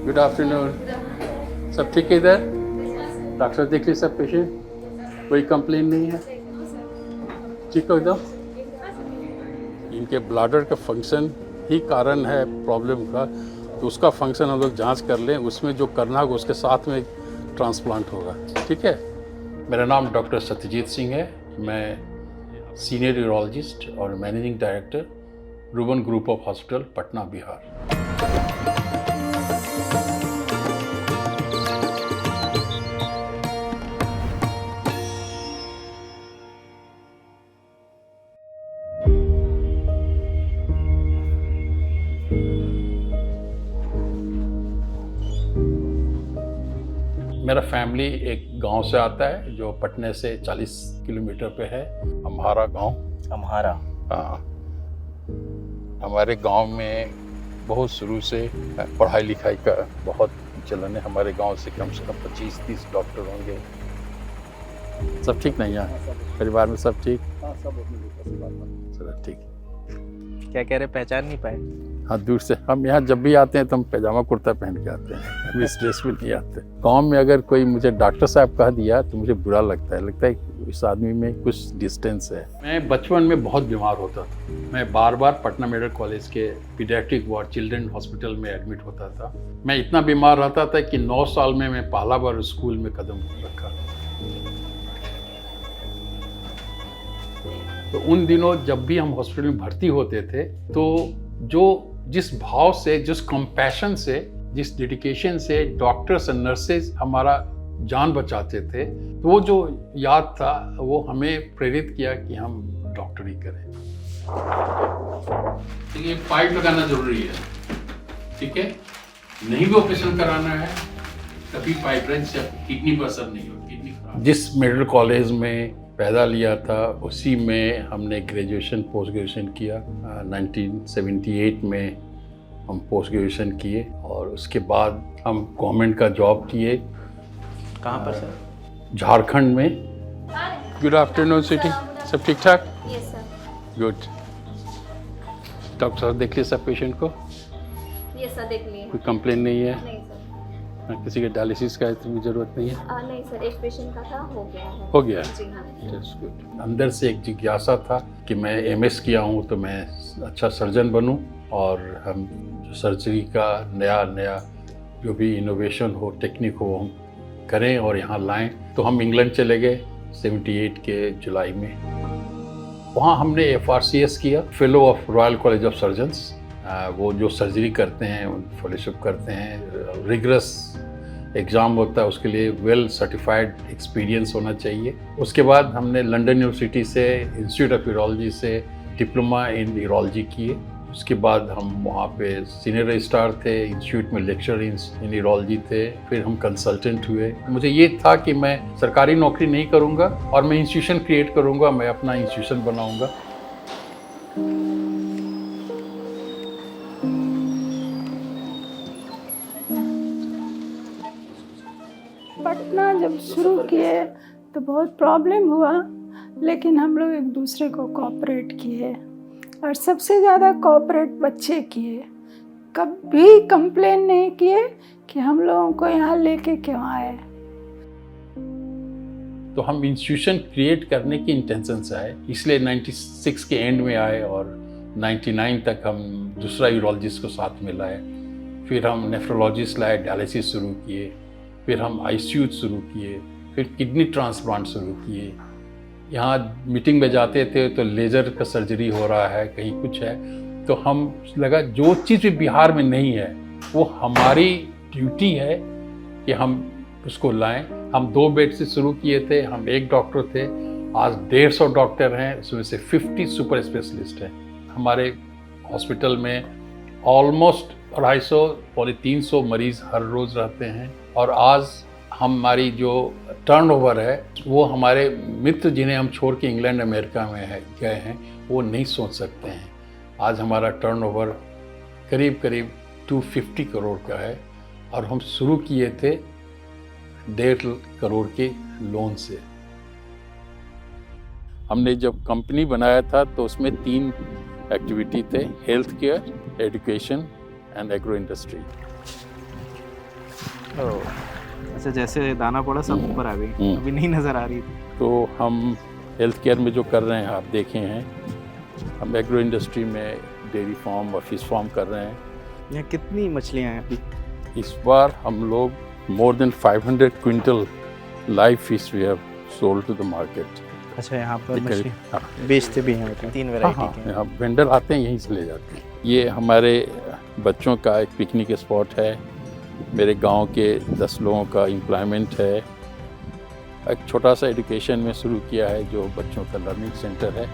Good afternoon. सब ठीक है इधर? डॉक्टर देख ली सब पेशेंट? कोई कंप्लेन नहीं है? ठीक हो एकदम? इनके ब्लैडर का फंक्शन ही कारण है प्रॉब्लम का, तो उसका फंक्शन हम लोग जांच कर लें, उसमें जो करना होगा उसके साथ में ट्रांसप्लांट होगा। ठीक है? मेरा नाम डॉक्टर सत्यजीत सिंह है। मैं सीनियर यूरोलॉजिस्ट और managing director Ruban group of hospital, Patna, Bihar. मेरा फैमिली एक गांव से आता है जो पटने से 40 किलोमीटर पे है, अम्हारा गांव। अम्हारा? हाँ। हमारे गांव में बहुत शुरू से पढ़ाई लिखाई का बहुत चलन है। हमारे गांव से कम 25-30 डॉक्टर होंगे। सब ठीक नहीं है? परिवार में सब ठीक? हाँ, सब चलो ठीक। क्या कह रहे, पहचान नहीं पाए? हाँ, दूर से। हम यहाँ जब भी आते हैं तो हम पैजामा कुर्ता पहन के आते हैं, हम इस ड्रेस में नहीं आते। गाँव में अगर कोई मुझे डॉक्टर साहब कह दिया तो मुझे बुरा लगता है इस आदमी में कुछ डिस्टेंस है। मैं बचपन में बहुत बीमार होता था। मैं बार बार पटना मेडिकल कॉलेज के पीडियाट्रिक वार्ड चिल्ड्रन हॉस्पिटल में एडमिट होता था। मैं इतना बीमार रहता था कि 9 साल में मैं पहला बार स्कूल में कदम रखा। तो उन दिनों जब भी हम हॉस्पिटल में भर्ती होते थे तो जिस भाव से, जिस कंपैशन से, जिस डेडिकेशन से डॉक्टर्स और नर्सेज हमारा जान बचाते थे, तो वो जो याद था वो हमें प्रेरित किया कि हम डॉक्टरी करें। ये पाइप लगाना जरूरी है, ठीक है? नहीं भी ऑपरेशन कराना है तभी पाइप रेंज से किडनी पर असर नहीं हो, किडनी खराब। जिस मेडिकल कॉलेज में पैदा लिया था उसी में हमने ग्रेजुएशन पोस्ट ग्रेजुएशन किया। 1978 में हम पोस्ट ग्रेजुएशन किए और उसके बाद हम गवर्नमेंट का जॉब किए। कहाँ पर सर? झारखंड में। गुड आफ्टरनून सिटी, सब ठीक ठाक? Yes sir. गुड। डॉक्टर साहब देख लिए सब पेशेंट को? यस सर, देख लिए। कोई कंप्लेन नहीं है? नहीं सर। किसी के डायलिसिस का इतनी जरूरत नहीं है? नहीं सर, एक पेशेंट का था, हो गया है। हो गया? जी हाँ। That's good। अंदर से एक जिज्ञासा था कि मैं एमएस किया हूँ तो मैं अच्छा सर्जन बनूँ और हम जो सर्जरी का नया जो भी इनोवेशन हो, टेक्निक हो, हम करें और यहाँ लाएं। तो हम इंग्लैंड चले गए 78 के जुलाई में। वहाँ हमने FRCS किया, fellow of royal college of surgeons. वो जो सर्जरी करते हैं फेलोशिप करते हैं, रिगरस एग्ज़ाम होता है, उसके लिए वेल सर्टिफाइड एक्सपीरियंस होना चाहिए। उसके बाद हमने लंदन यूनिवर्सिटी से इंस्टीट्यूट ऑफ यूरोलॉजी से डिप्लोमा इन यूरोलॉजी किए। उसके बाद हम वहाँ पे सीनियर रजिस्ट्रार थे, इंस्टीट्यूट में लेक्चर इन यूरोलॉजी थे। फिर हम कंसल्टेंट हुए। मुझे ये था कि मैं सरकारी नौकरी नहीं करूँगा और मैं इंस्टीट्यूशन क्रिएट करूँगा, मैं अपना इंस्टीट्यूशन बनाऊँगा। पटना जब शुरू किए तो बहुत प्रॉब्लम हुआ, लेकिन हम लोग एक दूसरे को कोऑपरेट किए और सबसे ज़्यादा कोऑपरेट बच्चे किए। कभी कंप्लेन नहीं किए कि हम लोगों को यहाँ लेके क्यों आए। तो हम इंस्टीट्यूशन क्रिएट करने की इंटेंशन से आए, इसलिए 96 के एंड में आए और 99 तक हम दूसरा यूरोलॉजिस्ट को साथ में लाए। फिर हम नेफ्रोलॉजिस्ट लाए, डायलिसिस शुरू किए। फिर हम आईसीयू शुरू किए, फिर किडनी ट्रांसप्लांट शुरू किए। यहाँ मीटिंग में जाते थे तो लेज़र का सर्जरी हो रहा है, कहीं कुछ है, तो हम लगा जो चीज़ भी बिहार में नहीं है वो हमारी ड्यूटी है कि हम उसको लाएं। हम 2 बेड से शुरू किए थे, हम 1 डॉक्टर थे, आज 150 डॉक्टर हैं, उसमें से 50 सुपर स्पेशलिस्ट हैं। हमारे हॉस्पिटल में ऑलमोस्ट 250 पौने 300 मरीज़ हर रोज़ रहते हैं और आज हमारी जो टर्नओवर है वो हमारे मित्र जिन्हें हम छोड़ के इंग्लैंड अमेरिका में गए हैं वो नहीं सोच सकते हैं। आज हमारा टर्नओवर करीब 250 करोड़ का है और हम शुरू किए थे 1.5 करोड़ के लोन से। हमने जब कंपनी बनाया था तो उसमें 3 एक्टिविटी थे, health care, education and agro industry. अच्छा, जैसे दाना पड़ा सब ऊपर आ गई, अभी नहीं नजर आ रही थी। तो हम हेल्थ केयर में जो कर रहे हैं आप देखे हैं, हम एग्रो इंडस्ट्री में डेयरी फार्म और फिश फार्म कर रहे हैं। यहाँ कितनी मछलियाँ हैं अभी? इस बार हम लोग more than 500 quintal live fish we have sold to the market. अच्छा, यहाँ पर मछली हाँ, बेचते भी हैं मतलब 3 वैरायटी के। यहाँ वेंडर आते हैं, यहीं से ले जाते हैं। ये हमारे बच्चों का एक पिकनिक स्पॉट है, मेरे गांव के 10 लोगों का एम्प्लॉयमेंट है। एक छोटा सा एजुकेशन में शुरू किया है जो बच्चों का लर्निंग सेंटर है।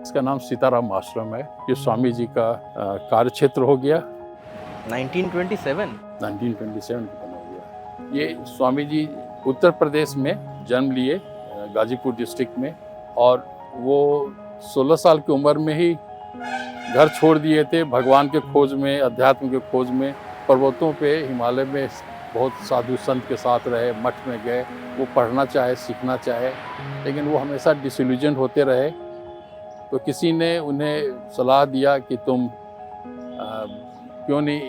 इसका नाम सीताराम आश्रम है। ये स्वामी जी का कार्य क्षेत्र हो गया। 1927 1927 को बना हुआ। ये स्वामी जी उत्तर प्रदेश में जन्म लिए, गाजीपुर डिस्ट्रिक्ट में, और वो 16 साल की उम्र में ही घर छोड़ दिए थे भगवान के खोज में, अध्यात्म के खोज में। पर्वतों पे हिमालय में बहुत साधु संत के साथ रहे, मठ में गए, वो पढ़ना चाहे, सीखना चाहे, लेकिन वो हमेशा डिसइल्यूजन होते रहे। तो किसी ने उन्हें सलाह दिया कि तुम क्यों नहीं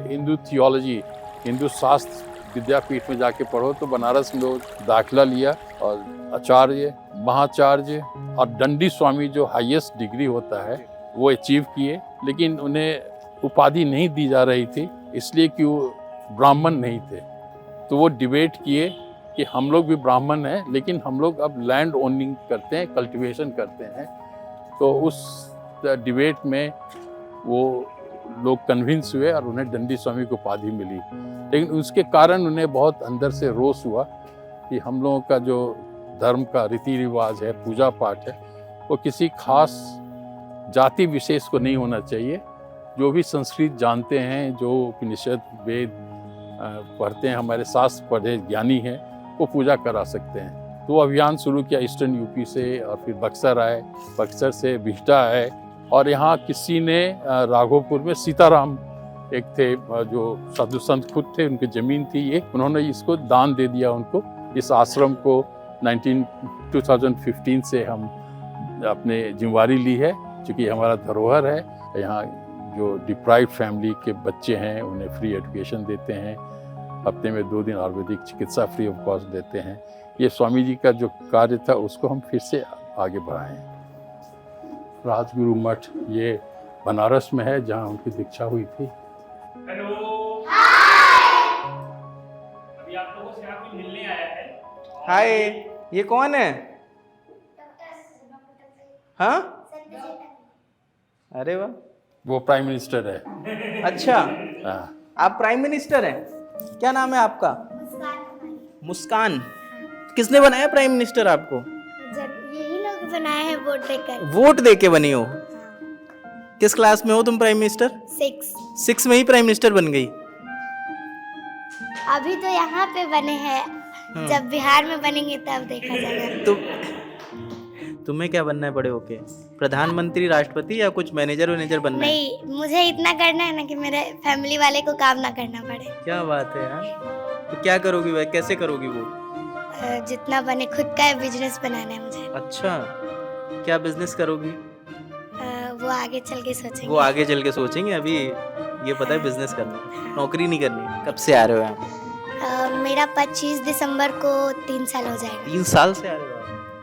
हिंदू थियोलॉजी, हिंदू शास्त्र विद्यापीठ में जाके पढ़ो। तो बनारस में दाखिला लिया और आचार्य, महाचार्य और दंडी स्वामी जो हाईएस्ट डिग्री होता है वो अचीव किए। लेकिन उन्हें उपाधि नहीं दी जा रही थी, इसलिए कि वो ब्राह्मण नहीं थे। तो वो डिबेट किए कि हम लोग भी ब्राह्मण हैं, लेकिन हम लोग अब लैंड ओनिंग करते हैं, कल्टीवेशन करते हैं। तो उस डिबेट में वो लोग कन्विंस हुए और उन्हें दंडी स्वामी को उपाधि मिली। लेकिन उसके कारण उन्हें बहुत अंदर से रोष हुआ कि हम लोगों का जो धर्म का रीति रिवाज है, पूजा पाठ है, वो किसी खास जाति विशेष को नहीं होना चाहिए। जो भी संस्कृत जानते हैं, जो उपनिषद वेद पढ़ते हैं, हमारे शास्त्र पढ़े ज्ञानी हैं, वो पूजा करा सकते हैं। तो अभियान शुरू किया ईस्टर्न यूपी से, और फिर बक्सर आए, बक्सर से बिहटा आए, और यहाँ किसी ने राघोपुर में सीताराम एक थे जो साधु संत खुद थे, उनकी ज़मीन थी ये, उन्होंने इसको दान दे दिया उनको। इस आश्रम को 2015 से हम अपने जिम्मेवारी ली है, क्योंकि हमारा धरोहर है। यहाँ जो डिप्राइव्ड फैमिली के बच्चे हैं उन्हें फ्री एजुकेशन देते हैं, हफ्ते में 2 दिन आयुर्वेदिक चिकित्सा फ्री ऑफ कॉस्ट देते हैं। ये स्वामी जी का जो कार्य था उसको हम फिर से आगे बढ़ाएं। राजगुरु मठ ये बनारस में है, जहाँ उनकी दीक्षा हुई थी। हेलो, अभी आप लोगों से यहाँ कोई मिलने आया है। हाय, ये कौन है? हाँ, अरे वाह, वो प्राइम मिनिस्टर है। अच्छा, हाँ। आप प्राइम मिनिस्टर हैं? क्या नाम है आपका? मुस्कान। किसने बनाया प्राइम मिनिस्टर आपको? यही लोग बनाए हैं वोट देकर। वोट दे के बनी हो? किस क्लास में हो तुम प्राइम मिनिस्टर? 6 में ही प्राइम मिनिस्टर बन गई? अभी तो यहाँ पे बने हैं, जब बिहार में बनेंगे तब देखा जाएगा। तुम्हें क्या बनना है बड़े होके? प्रधानमंत्री, राष्ट्रपति, या कुछ मैनेजर वैनेजर बनना है? नहीं, मुझे इतना करना है ना कि मेरे फैमिली वाले को काम ना करना पड़े। क्या बात है यार। तो क्या करोगी वह, कैसे करोगी वो? जितना बने, खुद का बिजनेस बनाना है मुझे। अच्छा, क्या बिजनेस करोगी? वो आगे चल के सोचेंगे। वो आगे चल के सोचेंगे, अभी ये पता है बिजनेस करना है, नौकरी नहीं करनी। कब से आ रहे हो यहाँ? मेरा 25 दिसंबर को 3 साल हो जाएगा। 3 साल से आ रहे हो?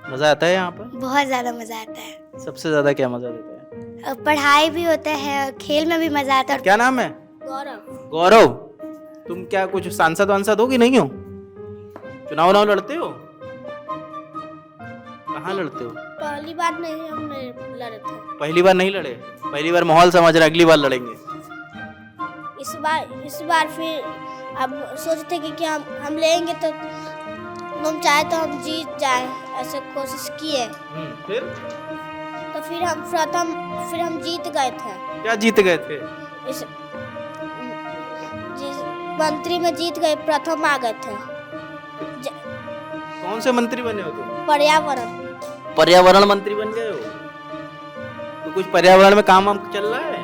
मजा आता है यहाँ पर? बहुत ज्यादा मजा आता है। सबसे ज्यादा क्या मजा देता है? पढ़ाई भी होता है, खेल में भी मजा आता है। क्या नाम है? गौरव। गौरव, तुम क्या कुछ सांसद वांसद हो कि नहीं हो? चुनाव लड़ते हो? कहाँ लड़ते हो? पहली बार नहीं हमने लड़े थे। पहली बार नहीं लड़े? पहली बार माहौल समझ रहे, अगली बार लड़ेंगे। इस बार फिर अब सोचते कि हम लेंगे तो हम चाहे तो हम जीत जाए, ऐसे कोशिश किए। फिर? तो फिर हम जीत गए थे। क्या जीत गए थे? इस मंत्री में जीत गए, प्रथम आ गए थे। कौन से मंत्री बने हो तुम? पर्यावरण मंत्री बन गए हो? तो कुछ पर्यावरण में काम वाम चल रहा है?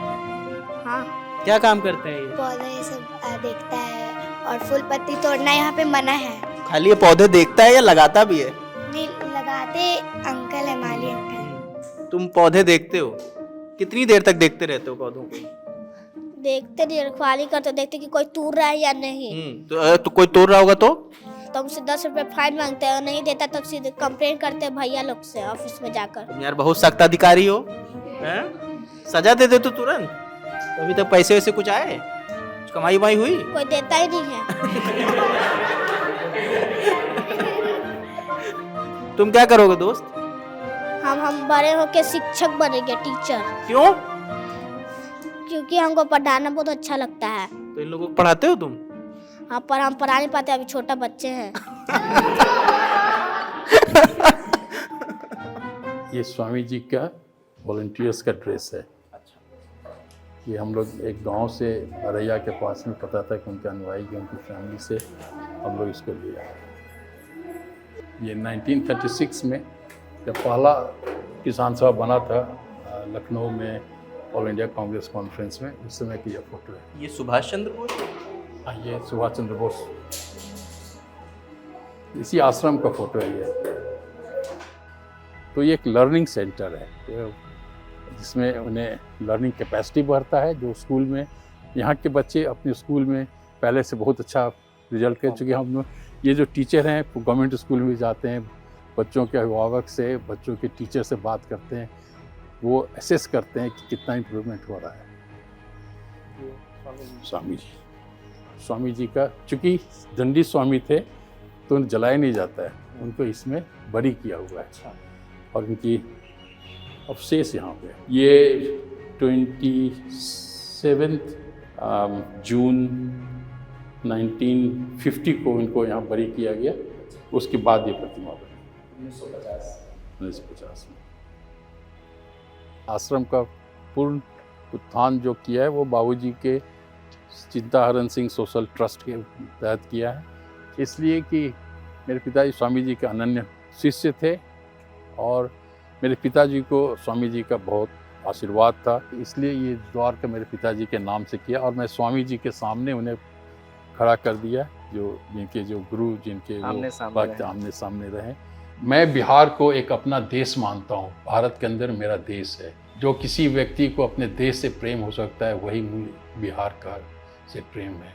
हाँ। क्या काम करते हैं ये? पौधे ये सब देखता है, और फूल पत्ती तोड़ना यहाँ पे मना है। खाली ये पौधे देखता है या लगाता भी है? नहीं, लगाते अंकल है, माली अंकल। तुम पौधे देखते हो? कितनी देर तक देखते रहते हो पौधों को? देखते नहीं, रखवाली करते, देखते कि कोई तोड़ रहा है या नहीं। तो कोई तोड़ रहा होगा तो तो हमसे 10 रुपये फाइन मांगते हैं, और नहीं देता तो सीधे कंप्लेंट करते हैं भैया लोग से ऑफिस में जाकर। तुम यार बहुत सख्त अधिकारी हो, हैं? सजा दे दे तो तुरंत। तो अभी तक पैसे वैसे कुछ आए, कुछ कमाई वमाई हुई? कोई देता ही नहीं है। तुम क्या करोगे दोस्त? हम बड़े होके शिक्षक बनेंगे, टीचर। क्यों? क्योंकि हमको पढ़ाना बहुत अच्छा लगता है। तो इन लोगों को पढ़ाते हो तुम? हाँ, पर हम पढ़ा नहीं पाते, अभी छोटा बच्चे हैं। ये स्वामी जी का वॉलंटियर्स का ड्रेस है। ये हम लोग एक गांव से अरैया के पास में पता था कि उनके अनुयायी की उनकी फैमिली से हम लोग इसको लिया। ये 1936 में जब पहला किसान सभा बना था लखनऊ में ऑल इंडिया कांग्रेस कॉन्फ्रेंस में, उस समय की यह फोटो है। ये सुभाष चंद्र बोस? हाँ, ये सुभाष चंद्र बोस, इसी आश्रम का फोटो है ये। तो ये एक लर्निंग सेंटर है जिसमें उन्हें लर्निंग कैपेसिटी बढ़ता है। जो स्कूल में यहाँ के बच्चे अपने स्कूल में पहले से बहुत अच्छा रिजल्ट कर चुके हैं। हम लोग ये जो टीचर हैं वो गवर्नमेंट स्कूल में जाते हैं, बच्चों के अभिभावक से, बच्चों के टीचर से बात करते हैं, वो असेस करते हैं कि कितना इम्प्रूवमेंट हो रहा है। स्वामी जी का, चूँकि दंडी स्वामी थे तो उन्हें जलाया नहीं जाता है, उनको इसमें बरी किया हुआ है और उनकी अवशेष यहाँ पे। ये 27 जून 1950 को इनको यहाँ बरी किया गया। उसके बाद ये प्रतिमा बनी 1950 में। आश्रम का पूर्ण उत्थान जो किया है वो बाबूजी के चिंताहरण सिंह सोशल ट्रस्ट के तहत किया है, इसलिए कि मेरे पिताजी स्वामी जी के अनन्य शिष्य थे और मेरे पिताजी को स्वामी जी का बहुत आशीर्वाद था, इसलिए ये द्वार का मेरे पिताजी के नाम से किया और मैं स्वामी जी के सामने उन्हें खड़ा कर दिया, जो जिनके जो गुरु, जिनके भक्त आमने सामने रहे। मैं बिहार को एक अपना देश मानता हूँ, भारत के अंदर मेरा देश है। जो किसी व्यक्ति को अपने देश से प्रेम हो सकता है वही बिहार का से प्रेम है।